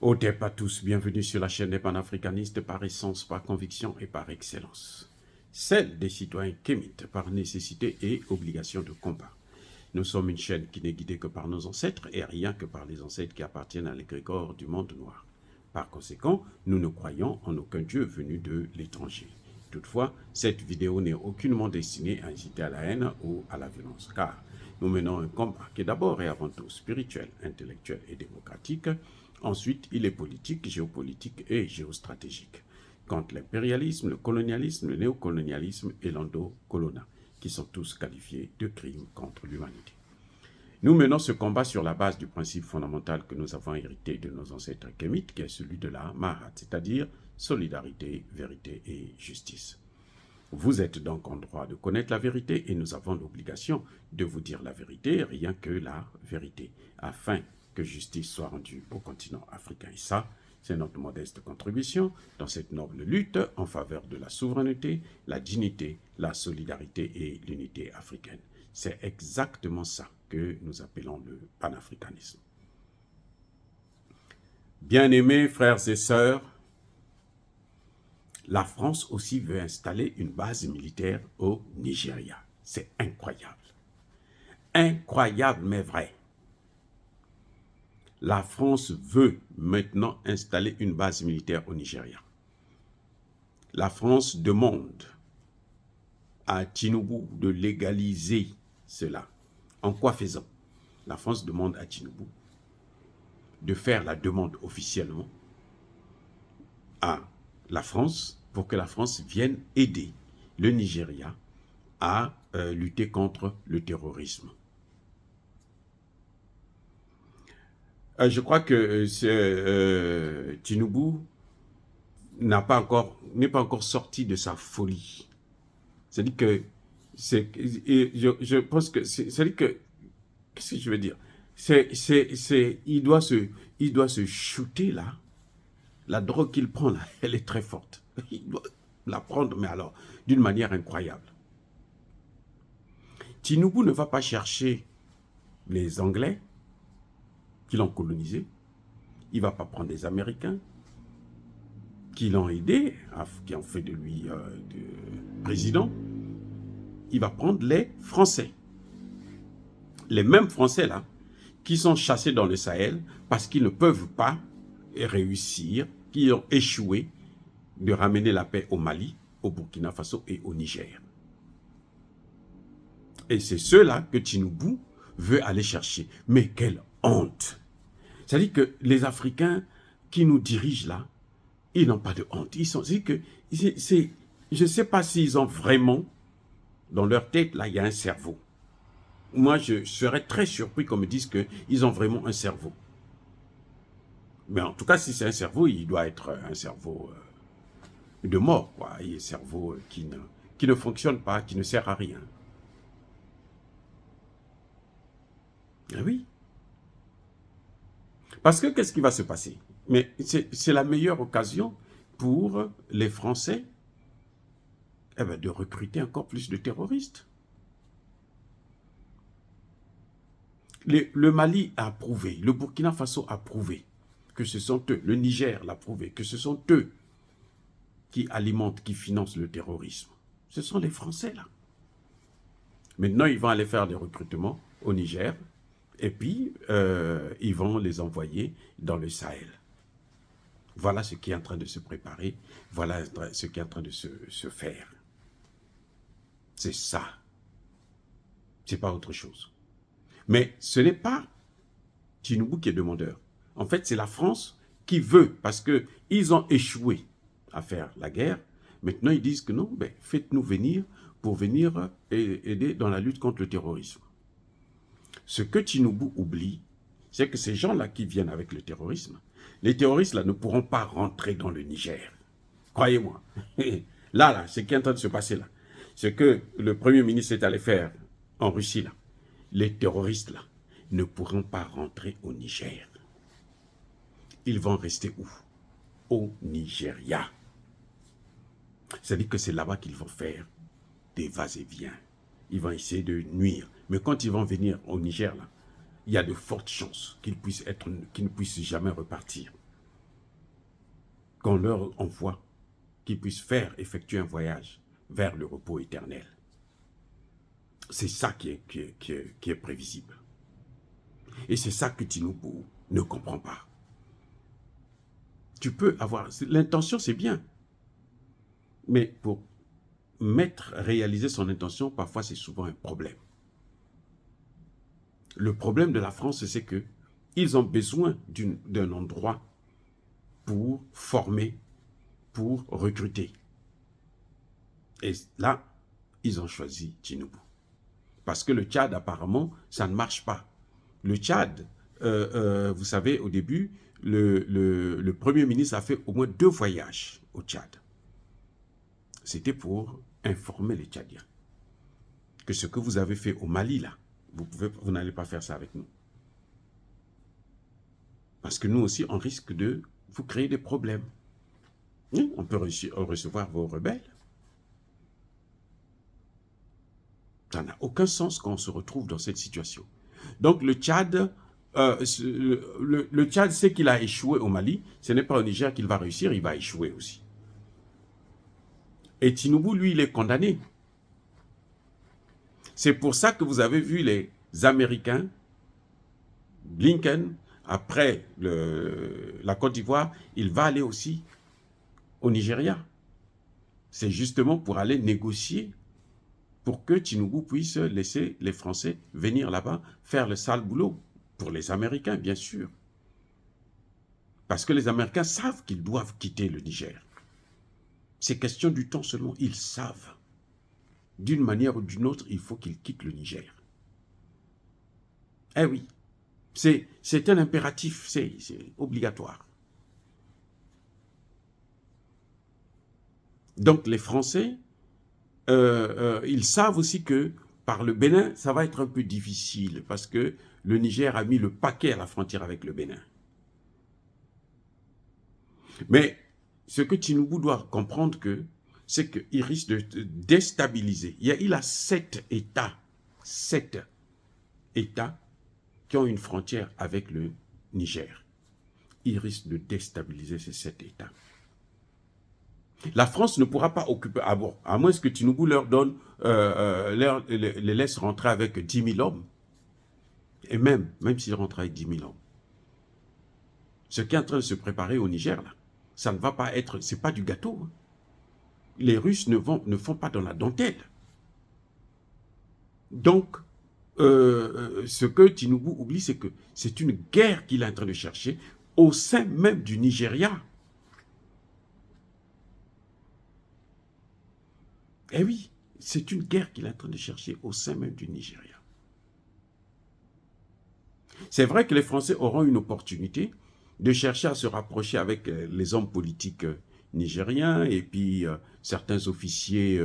Au départ à tous, bienvenue sur la chaîne des panafricanistes par essence, par conviction et par excellence. Celle des citoyens kémites par nécessité et obligation de combat. Nous sommes une chaîne qui n'est guidée que par nos ancêtres et rien que par les ancêtres qui appartiennent à l'égrégore du monde noir. Par conséquent, nous ne croyons en aucun Dieu venu de l'étranger. Toutefois, cette vidéo n'est aucunement destinée à inciter à la haine ou à la violence, car nous menons un combat qui est d'abord et avant tout spirituel, intellectuel et démocratique. Ensuite, il est politique, géopolitique et géostratégique, contre l'impérialisme, le colonialisme, le néocolonialisme et l'endocolona, qui sont tous qualifiés de crimes contre l'humanité. Nous menons ce combat sur la base du principe fondamental que nous avons hérité de nos ancêtres kémites, qui est celui de la Mahat, c'est-à-dire solidarité, vérité et justice. Vous êtes donc en droit de connaître la vérité et nous avons l'obligation de vous dire la vérité, rien que la vérité, afin que justice soit rendue au continent africain. Et ça, c'est notre modeste contribution dans cette noble lutte en faveur de la souveraineté, la dignité, la solidarité et l'unité africaine. C'est exactement ça que nous appelons le panafricanisme. Bien-aimés frères et sœurs, la France aussi veut installer une base militaire au Nigeria. C'est incroyable. Incroyable mais vrai. La France veut maintenant installer une base militaire au Nigeria. La France demande à Tinubu de légaliser cela. En quoi faisant? La France demande à Tinubu de faire la demande officiellement à la France pour que la France vienne aider le Nigeria à lutter contre le terrorisme. Je crois que Tinubu n'est pas encore sorti de sa folie. C'est-à-dire que, je pense que, c'est-à-dire que, qu'est-ce que je veux dire? Il doit se shooter là. La drogue qu'il prend là, elle est très forte. Il doit la prendre, mais alors, d'une manière incroyable. Tinubu ne va pas chercher les Anglais qui l'ont colonisé. Il ne va pas prendre des Américains qui l'ont aidé, qui ont fait de lui président. Il va prendre les Français. Les mêmes Français là, qui sont chassés dans le Sahel parce qu'ils ne peuvent pas réussir, qui ont échoué de ramener la paix au Mali, au Burkina Faso et au Niger. Et c'est ceux-là que Tinubu veut aller chercher. Mais quelle honte! C'est-à-dire que les Africains qui nous dirigent là, ils n'ont pas de honte. Je ne sais pas s'ils ont vraiment, dans leur tête, là, il y a un cerveau. Moi, je serais très surpris qu'on me dise qu'ils ont vraiment un cerveau. Mais en tout cas, si c'est un cerveau, il doit être un cerveau de mort, quoi. Il est un cerveau qui ne fonctionne pas, qui ne sert à rien. Ah oui. Parce que qu'est-ce qui va se passer? Mais c'est la meilleure occasion pour les Français de recruter encore plus de terroristes. Le Mali a prouvé, le Burkina Faso a prouvé que ce sont eux, le Niger l'a prouvé, que ce sont eux qui alimentent, qui financent le terrorisme. Ce sont les Français là. Maintenant, ils vont aller faire des recrutements au Niger et puis ils vont les envoyer dans le Sahel. Voilà ce qui est en train de se préparer, voilà ce qui est en train de se faire. C'est ça. C'est pas autre chose. Mais ce n'est pas Tinubu qui est demandeur. En fait, c'est la France qui veut, parce qu'ils ont échoué à faire la guerre. Maintenant, ils disent que non, ben, faites-nous venir pour venir aider dans la lutte contre le terrorisme. Ce que Tinubu oublie, c'est que ces gens-là qui viennent avec le terrorisme, les terroristes là ne pourront pas rentrer dans le Niger. Croyez-moi. Là, ce qui est en train de se passer là, ce que le Premier ministre est allé faire en Russie là, les terroristes là ne pourront pas rentrer au Niger. Ils vont rester où? Au Nigeria. C'est-à-dire que c'est là-bas qu'ils vont faire des vas-et-vient. Ils vont essayer de nuire. Mais quand ils vont venir au Niger, là, il y a de fortes chances qu'ils ne puissent jamais repartir. qu'on leur envoie, qu'ils puissent effectuer un voyage vers le repos éternel. C'est ça qui est prévisible. Et c'est ça que Tinubu ne comprend pas. Tu peux avoir... L'intention, c'est bien. Mais pour réaliser son intention, parfois, c'est souvent un problème. Le problème de la France, c'est que ils ont besoin d'un endroit pour former, pour recruter. Et là, ils ont choisi Tinubu. Parce que le Tchad, apparemment, ça ne marche pas. Le Tchad, vous savez, au début, le Premier ministre a fait au moins 2 voyages au Tchad. C'était pour informer les Tchadiens que ce que vous avez fait au Mali, là, vous n'allez pas faire ça avec nous. Parce que nous aussi, on risque de vous créer des problèmes. On peut recevoir vos rebelles. Ça n'a aucun sens quand on se retrouve dans cette situation. Donc le Tchad, le Tchad sait qu'il a échoué au Mali. Ce n'est pas au Niger qu'il va réussir, il va échouer aussi. Et Tinubu, lui, il est condamné. C'est pour ça que vous avez vu les Américains, Blinken, après la Côte d'Ivoire, il va aller aussi au Nigeria. C'est justement pour aller négocier pour que Tinubu puisse laisser les Français venir là-bas faire le sale boulot. Pour les Américains, bien sûr. Parce que les Américains savent qu'ils doivent quitter le Niger. C'est question du temps seulement, ils savent. D'une manière ou d'une autre, il faut qu'ils quittent le Niger. Eh oui, c'est un impératif, c'est obligatoire. Donc les Français, ils savent aussi que par le Bénin, ça va être un peu difficile parce que le Niger a mis le paquet à la frontière avec le Bénin. Mais ce que Tinubu doit comprendre, c'est qu'il risque de déstabiliser. Il a 7 États qui ont une frontière avec le Niger. Il risque de déstabiliser ces 7 États. La France ne pourra pas occuper, à moins que Tinubu leur donne, les laisse rentrer avec 10 000 hommes. Et même s'ils rentrent avec 10 000 hommes. Ce qui est en train de se préparer au Niger, là, ça ne va pas être, c'est pas du gâteau. Hein. Les Russes ne font pas dans la dentelle. Donc, ce que Tinubu oublie, c'est que c'est une guerre qu'il est en train de chercher au sein même du Nigeria. Eh oui, c'est une guerre qu'il est en train de chercher au sein même du Nigeria. C'est vrai que les Français auront une opportunité de chercher à se rapprocher avec les hommes politiques nigériens et puis certains officiers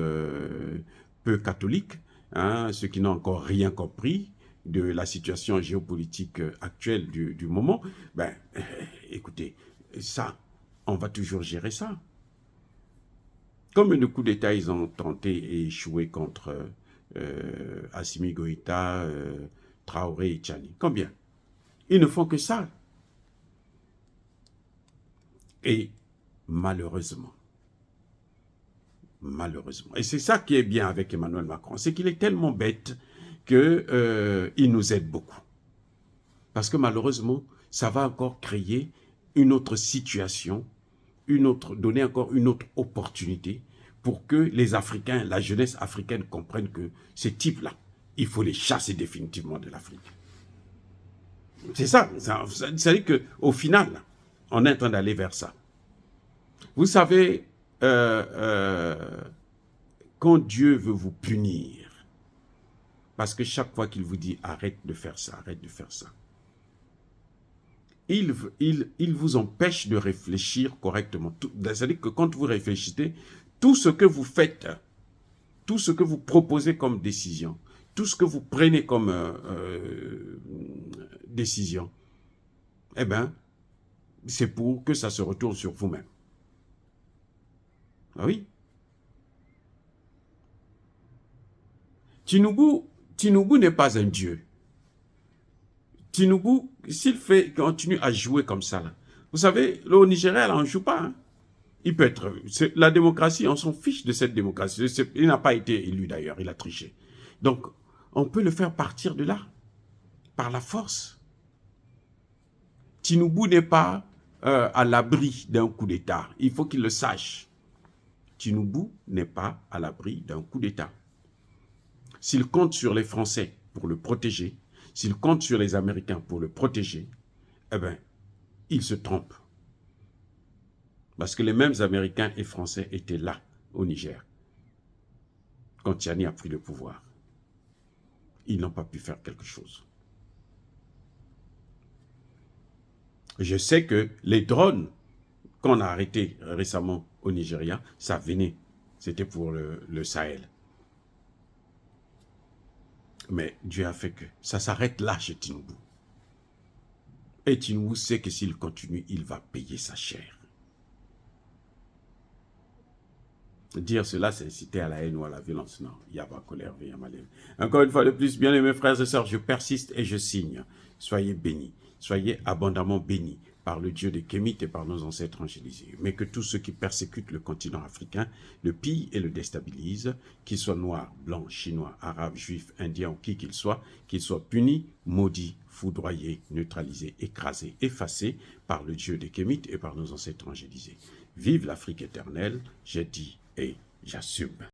peu catholiques, hein, ceux qui n'ont encore rien compris de la situation géopolitique actuelle du moment. Ben, écoutez, ça, on va toujours gérer ça. Combien de coups d'État ils ont tenté et échoué contre Assimi Goïta, Traoré et Tchani? Combien? Ils ne font que ça. Et malheureusement, et c'est ça qui est bien avec Emmanuel Macron, c'est qu'il est tellement bête qu'il nous aide beaucoup. Parce que malheureusement, ça va encore créer une autre situation, donner encore une autre opportunité pour que les Africains, la jeunesse africaine comprenne que ces types-là, il faut les chasser définitivement de l'Afrique. C'est ça. C'est-à-dire qu'au final, on est en train d'aller vers ça. Vous savez, quand Dieu veut vous punir, parce que chaque fois qu'il vous dit arrête de faire ça, arrête de faire ça, il vous empêche de réfléchir correctement. C'est-à-dire que quand vous réfléchissez, tout ce que vous faites, tout ce que vous proposez comme décision, tout ce que vous prenez comme décision, eh bien, c'est pour que ça se retourne sur vous-même. Ah oui. Tinubu n'est pas un dieu. Tinubu, s'il continue à jouer comme ça, là, vous savez, au Nigeria, là, on ne joue pas. Hein. Il peut être... La démocratie, on s'en fiche de cette démocratie. Il n'a pas été élu d'ailleurs, il a triché. Donc, on peut le faire partir de là, par la force. Tinubu n'est pas à l'abri d'un coup d'État. Il faut qu'il le sache. Tinubu n'est pas à l'abri d'un coup d'État. S'il compte sur les Français pour le protéger, s'il compte sur les Américains pour le protéger, eh bien, il se trompe. Parce que les mêmes Américains et Français étaient là, au Niger, quand Tiani a pris le pouvoir. Ils n'ont pas pu faire quelque chose. Je sais que les drones qu'on a arrêtés récemment au Nigeria, ça venait. C'était pour le Sahel. Mais Dieu a fait que ça s'arrête là chez Tinubu. Et Tinubu sait que s'il continue, il va payer sa chair. Dire cela, c'est inciter à la haine ou à la violence. Non, il y a pas colère, il y a mal. Encore une fois de plus, bien aimés frères et sœurs, je persiste et je signe. Soyez bénis, soyez abondamment bénis par le Dieu des Kémites et par nos ancêtres angélisés. Mais que tous ceux qui persécutent le continent africain le pillent et le déstabilisent, qu'ils soient noirs, blancs, chinois, arabes, juifs, indiens ou qui qu'ils soient punis, maudits, foudroyés, neutralisés, écrasés, effacés par le Dieu des Kémites et par nos ancêtres angélisés. Vive l'Afrique éternelle, j'ai dit et j'assume.